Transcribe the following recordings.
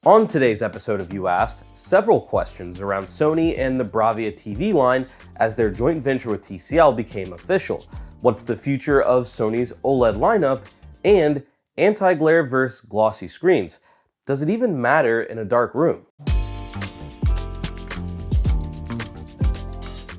On today's episode of You Asked, several questions around Sony and the Bravia TV line as their joint venture with TCL became official. What's the future of Sony's OLED lineup? And anti-glare versus glossy screens. Does it even matter in a dark room?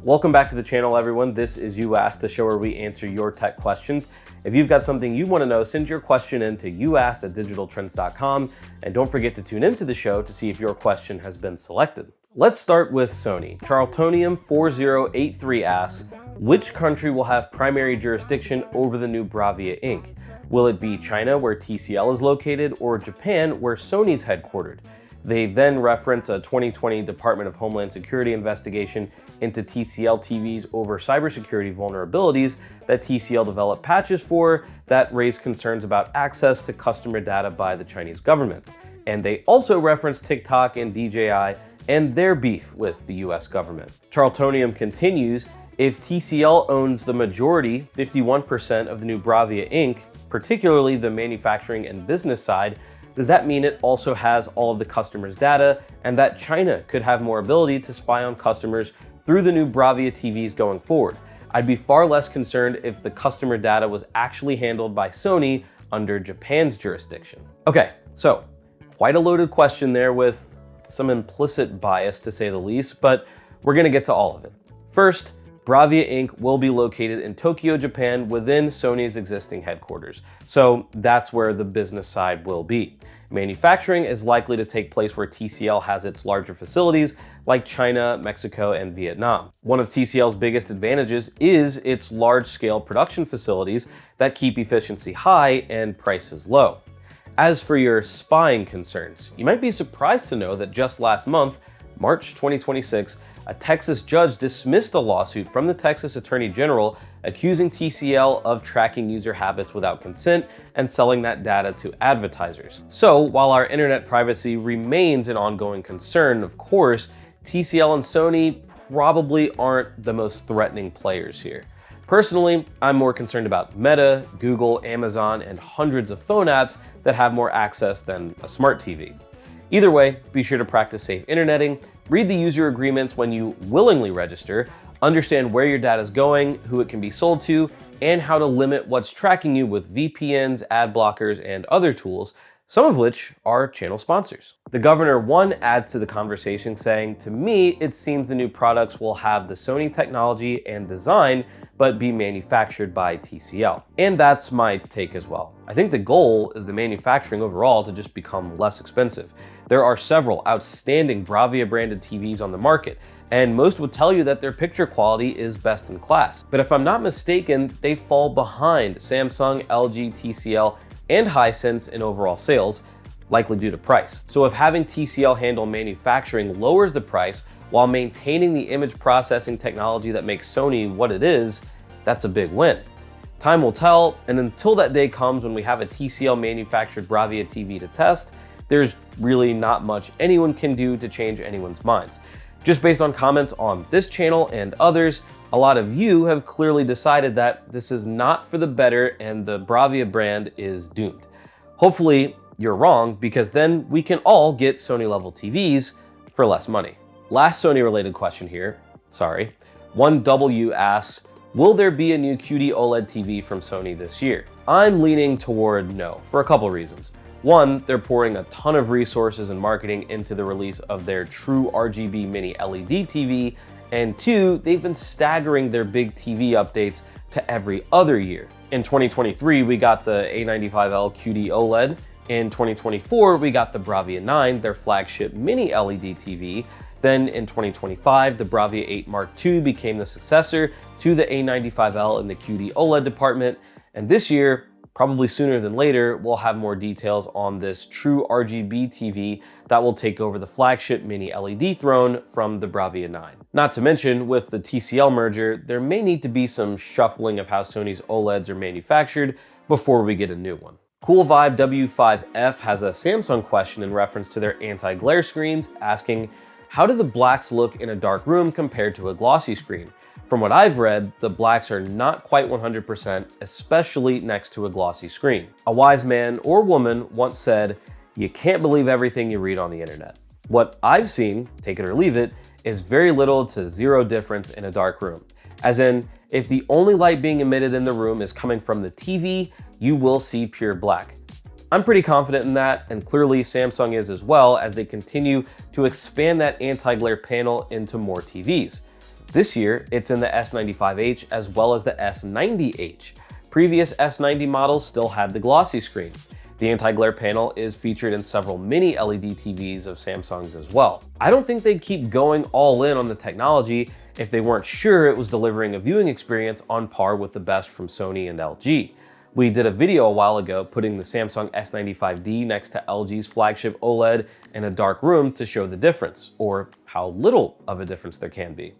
Welcome back to the channel, everyone. This is You Asked, the show where we answer your tech questions. If you've got something you want to know, send your question in to youasked@digitaltrends.com. And don't forget to tune into the show to see if your question has been selected. Let's start with Sony. Charltonium4083 asks, which country will have primary jurisdiction over the new Bravia Inc? Will it be China, where TCL is located, or Japan, where Sony's headquartered? They then reference a 2020 Department of Homeland Security investigation into TCL TVs over cybersecurity vulnerabilities that TCL developed patches for that raised concerns about access to customer data by the Chinese government. And they also reference TikTok and DJI and their beef with the US government. Charltonium continues, if TCL owns the majority, 51% of the new Bravia Inc., particularly the manufacturing and business side, does that mean it also has all of the customers' data and that China could have more ability to spy on customers through the new Bravia TVs going forward? I'd be far less concerned if the customer data was actually handled by Sony under Japan's jurisdiction. Okay, so quite a loaded question there with some implicit bias to say the least, but we're gonna get to all of it. First, Bravia Inc. will be located in Tokyo, Japan, within Sony's existing headquarters. So that's where the business side will be. Manufacturing is likely to take place where TCL has its larger facilities, like China, Mexico, and Vietnam. One of TCL's biggest advantages is its large-scale production facilities that keep efficiency high and prices low. As for your spying concerns, you might be surprised to know that just last month, March 2026, a Texas judge dismissed a lawsuit from the Texas Attorney General accusing TCL of tracking user habits without consent and selling that data to advertisers. So while our internet privacy remains an ongoing concern, of course, TCL and Sony probably aren't the most threatening players here. Personally, I'm more concerned about Meta, Google, Amazon, and hundreds of phone apps that have more access than a smart TV. Either way, be sure to practice safe interneting, read the user agreements when you willingly register, understand where your data is going, who it can be sold to, and how to limit what's tracking you with VPNs, ad blockers, and other tools, some of which are channel sponsors. The Governor 1 adds to the conversation saying, to me, it seems the new products will have the Sony technology and design, but be manufactured by TCL. And that's my take as well. I think the goal is the manufacturing overall to just become less expensive. There are several outstanding Bravia branded TVs on the market, and most would tell you that their picture quality is best in class. But if I'm not mistaken, they fall behind Samsung, LG, TCL, and Hisense in overall sales, likely due to price. So if having TCL handle manufacturing lowers the price while maintaining the image processing technology that makes Sony what it is, that's a big win. Time will tell, and until that day comes when we have a TCL manufactured Bravia TV to test, there's really not much anyone can do to change anyone's minds. Just based on comments on this channel and others, a lot of you have clearly decided that this is not for the better and the Bravia brand is doomed. Hopefully you're wrong, because then we can all get Sony level TVs for less money. Last Sony related question here, sorry. 1W asks, will there be a new QD-OLED TV from Sony this year? I'm leaning toward no, for a couple reasons. One, they're pouring a ton of resources and marketing into the release of their True RGB Mini LED TV, and two, they've been staggering their big TV updates to every other year. In 2023, we got the A95L QD-OLED. In 2024, we got the Bravia 9, their flagship Mini LED TV. Then in 2025, the Bravia 8 Mark II became the successor to the A95L in the QD-OLED department. And this year, probably sooner than later, we'll have more details on this True RGB TV that will take over the flagship Mini LED throne from the Bravia 9. Not to mention, with the TCL merger, there may need to be some shuffling of how Sony's OLEDs are manufactured before we get a new one. Cool Vibe W5F has a Samsung question in reference to their anti-glare screens, asking, how do the blacks look in a dark room compared to a glossy screen? From what I've read, the blacks are not quite 100%, especially next to a glossy screen. A wise man or woman once said, You can't believe everything you read on the internet. What I've seen, take it or leave it, is very little to zero difference in a dark room. As in, if the only light being emitted in the room is coming from the TV, you will see pure black. I'm pretty confident in that, and clearly Samsung is as well, as they continue to expand that anti-glare panel into more TVs. This year, it's in the S95H as well as the S90H. Previous S90 models still had the glossy screen. The anti-glare panel is featured in several mini LED TVs of Samsung's as well. I don't think they'd keep going all in on the technology if they weren't sure it was delivering a viewing experience on par with the best from Sony and LG. We did a video a while ago putting the Samsung S95D next to LG's flagship OLED in a dark room to show the difference, or how little of a difference there can be.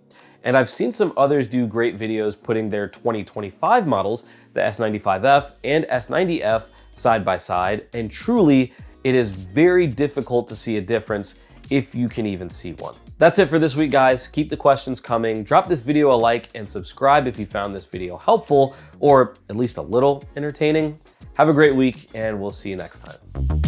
And I've seen some others do great videos putting their 2025 models, the S95F and S90F, side by side, and truly, it is very difficult to see a difference if you can even see one. That's it for this week, guys. Keep the questions coming. Drop this video a like and subscribe if you found this video helpful or at least a little entertaining. Have a great week, and we'll see you next time.